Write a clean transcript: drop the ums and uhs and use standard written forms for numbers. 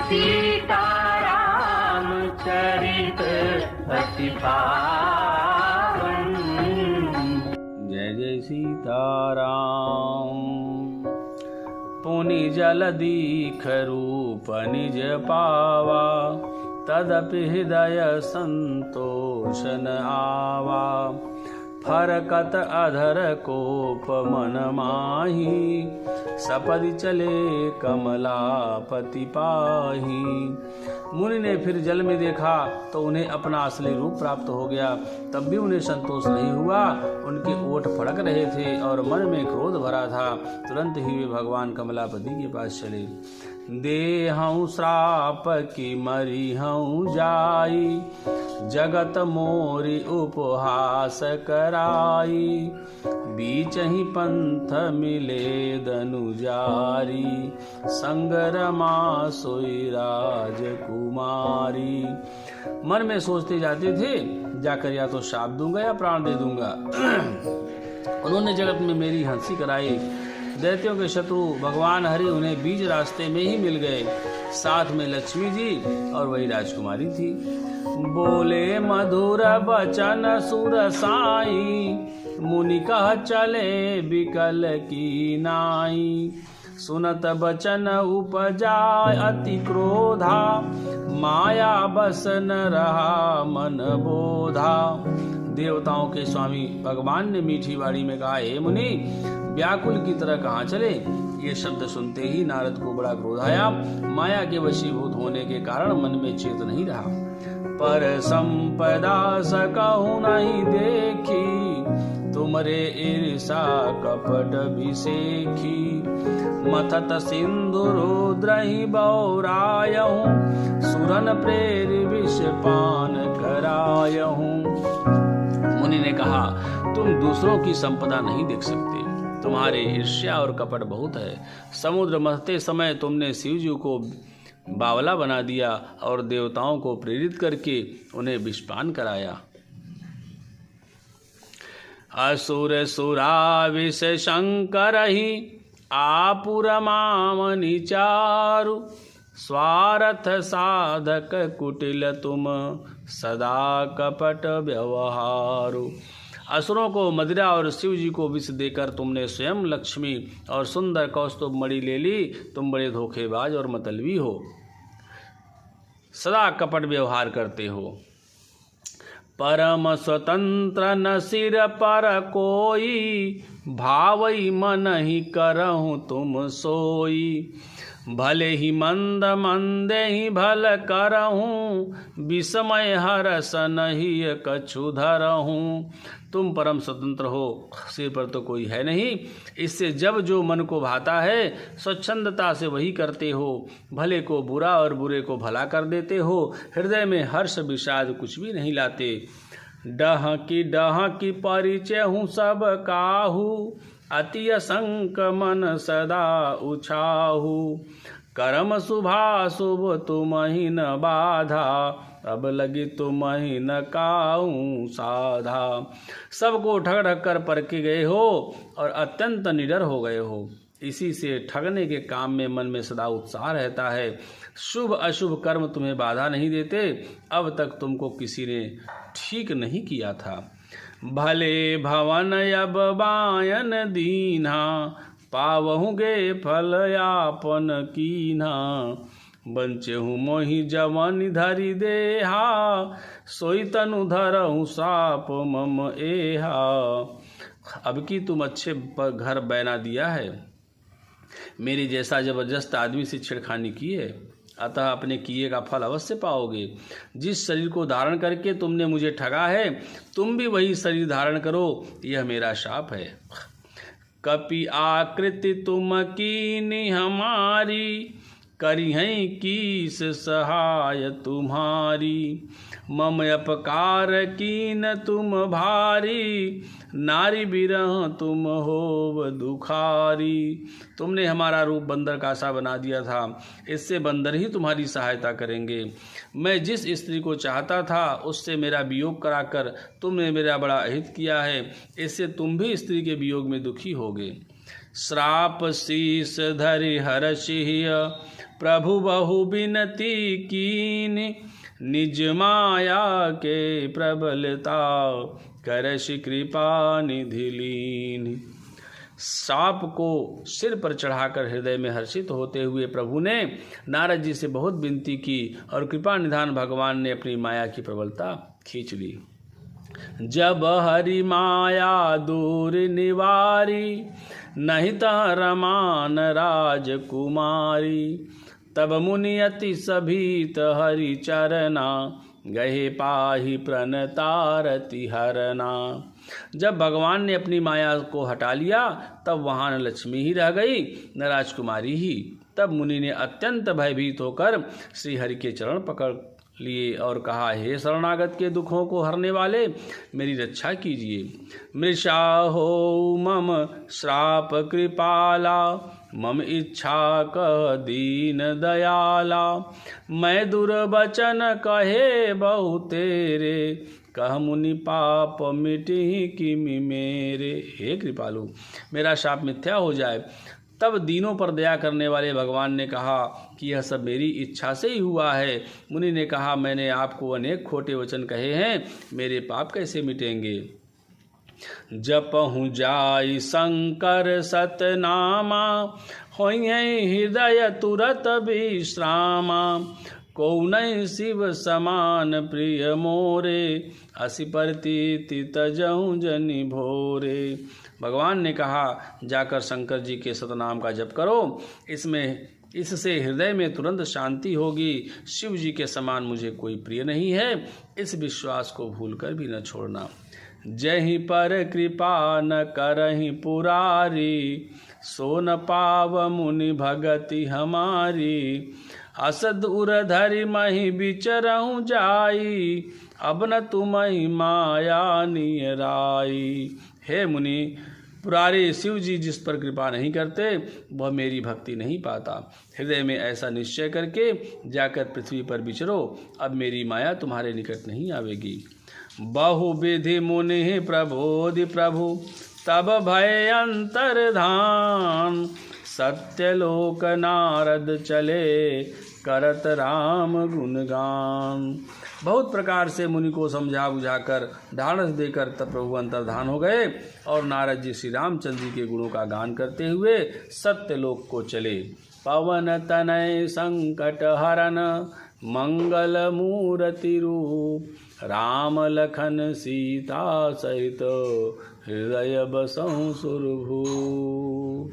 सीताराम चरित अति पावन। जय जय सीताराम। पुनि जल दीख रूप निज पावा, तदपि हृदय संतोषन आवा। फरकत अधर कोप मन माही, सपदि चले कमलापति पाही। मुनि ने फिर जल में देखा तो उन्हें अपना असली रूप प्राप्त हो गया, तब भी उन्हें संतोष नहीं हुआ। उनके ओठ फड़क रहे थे और मन में क्रोध भरा था। तुरंत ही वे भगवान कमलापति के पास चले। देहऊँ श्राप की मरी हूँ जाई, जगत मोरी उपहास कराई। बीच ही पंथ मिले दनुजारी, संगरमा सोई राजकुमारी। मन में सोचते जाते थे, जाकर या तो शाप दूंगा या प्राण दे दूंगा। उन्होंने जगत में मेरी हंसी कराई। दैत्यों के शत्रु भगवान हरि उन्हें बीच रास्ते में ही मिल गए। साथ में लक्ष्मी जी और वही राजकुमारी थी। बोले मधुर बचन सुर साई, मुनि कह चले बिकल की नाई। सुनत बचन उपजाय अति क्रोधा, माया बस न रहा मन बोधा। देवताओं के स्वामी भगवान ने मीठी वाणी में कहा, हे मुनि, व्याकुल की तरह कहाँ चले। ये शब्द सुनते ही नारद को बड़ा क्रोध आया। माया के वशीभूत होने के कारण मन में चेत नहीं रहा। पर संपदा सकहु नहीं देखी, तुमरे ईर्षा कपट विसेखी। मथत सिंधु रुद्रहि बौरायहूँ, सुरन प्रेर विष पान करायहूँ। मुनि ने कहा, तुम दूसरों की संपदा नहीं देख सकते, तुम्हारे ईर्ष्या और कपट बहुत है। समुद्र मथते समय तुमने शिव जी को बावला बना दिया और देवताओं को प्रेरित करके उन्हें विषपान कराया। असुर सुरा विष शंकर ही, आपुर मामनि चारु। स्वार्थ साधक कुटिल तुम, सदा कपट व्यवहारु। असुरों को मदिरा और शिव जी को विष देकर तुमने स्वयं लक्ष्मी और सुंदर कौस्तुभ मणि ले ली। तुम बड़े धोखेबाज और मतलबी हो, सदा कपट व्यवहार करते हो। परम स्वतंत्र न सिर पर कोई, भावई मन ही करहूँ तुम सोई। भले ही मंद मंदे ही भल करहूँ, विस्मय हरस नहीं कछु धरहूँ। तुम परम स्वतंत्र हो, सिर पर तो कोई है नहीं, इससे जब जो मन को भाता है स्वच्छंदता से वही करते हो। भले को बुरा और बुरे को भला कर देते हो। हृदय में हर्ष विषाद कुछ भी नहीं लाते। डह की परिचय हूँ सब काहू, अति असंक मन सदा उछाहू। कर्म शुभाशुभ तुम ही न बाधा, अब लगी तुम ही न काहू साधा। सबको ठग ठग कर परखे गए हो और अत्यंत निडर हो गए हो। इसी से ठगने के काम में मन में सदा उत्साह रहता है। शुभ अशुभ कर्म तुम्हें बाधा नहीं देते। अब तक तुमको किसी ने ठीक नहीं किया था। भले भवन अब बायन दीना, पावहुगे फल यापन कीना। बंचहु मोहि जवन धरि देहा, सोई तनु धरहु साप मम एहा। अब की तुम अच्छे घर बना दिया है, मेरे जैसा जबरदस्त आदमी से छेड़खानी की है, अतः अपने किए का फल अवश्य पाओगे। जिस शरीर को धारण करके तुमने मुझे ठगा है, तुम भी वही शरीर धारण करो, यह मेरा शाप है। कपि आकृति तुम कीनी हमारी, करी हैं कीस सहाय तुम्हारी। मम अपकार कीन तुम भारी, नारी बिरह तुम होव दुखारी। तुमने हमारा रूप बंदर का सा बना दिया था, इससे बंदर ही तुम्हारी सहायता करेंगे। मैं जिस स्त्री को चाहता था उससे मेरा वियोग कराकर तुमने मेरा बड़ा अहित किया है, इससे तुम भी स्त्री के वियोग में दुखी होगे। श्राप शीस धरि हर्षिय, प्रभु बहु बिनती कीन, निज माया के प्रबलता करश कृपा निधि लीन। सांप को सिर पर चढ़ाकर हृदय में हर्षित होते हुए प्रभु ने नारद जी से बहुत विनती की और कृपा निधान भगवान ने अपनी माया की प्रबलता खींच ली। जब हरि माया दूर निवारी, नहीं तह रमान राजकुमारी, तब मुनि अति सभीत हरि चरना, गहे पाहि प्रणतारति हरना। जब भगवान ने अपनी माया को हटा लिया तब वहाँ न लक्ष्मी ही रह गई न राजकुमारी ही। तब मुनि ने अत्यंत भयभीत होकर श्री हरि के चरण पकड़ लिए और कहा, हे शरणागत के दुखों को हरने वाले, मेरी रक्षा कीजिए। मृषा हो मम श्राप कृपाला, मम इच्छा कह दीन दयाला, मैं दुर्वचन कहे बहु तेरे, कह मुनि पाप मिटहि किमि मेरे। हे कृपालु, मेरा शाप मिथ्या हो जाए। तब दीनों पर दया करने वाले भगवान ने कहा कि यह सब मेरी इच्छा से ही हुआ है। मुनि ने कहा, मैंने आपको अनेक खोटे वचन कहे हैं, मेरे पाप कैसे मिटेंगे। जपहु जाई शंकर सतनामा, होइयै हृदय तुरत विश्रामा, कौनै शिव समान प्रिय मोरे, असि प्रतीति तजहु जनि भोरे। भगवान ने कहा, जाकर शंकर जी के सतनाम का जप करो, इससे हृदय में तुरंत शांति होगी। शिव जी के समान मुझे कोई प्रिय नहीं है, इस विश्वास को भूलकर भी न छोड़ना। जहि पर कृपा न करहि पुरारी, सो न पाव मुनि भगति हमारी, असद उरधरि महि बिचरहु जाई, अब न तुम्हि माया नियराई। हे मुनि, पुरारे शिव जी जिस पर कृपा नहीं करते वह मेरी भक्ति नहीं पाता। हृदय में ऐसा निश्चय करके जाकर पृथ्वी पर विचरो, अब मेरी माया तुम्हारे निकट नहीं आवेगी। बहुविधि मुनि प्रबोधि प्रभु, तब भय अंतर्धान, सत्यलोक नारद चले, करत राम गुणगान। बहुत प्रकार से मुनि को समझा बुझाकर ढाढ़स देकर तब प्रभु अंतर्धान हो गए और नारद जी श्री रामचंद्र जी के गुणों का गान करते हुए सत्यलोक को चले। पवन तनय संकट हरन, मंगल मूर्ति रूप, राम लखन सीता सहित, हृदय बसहु सुरभूप।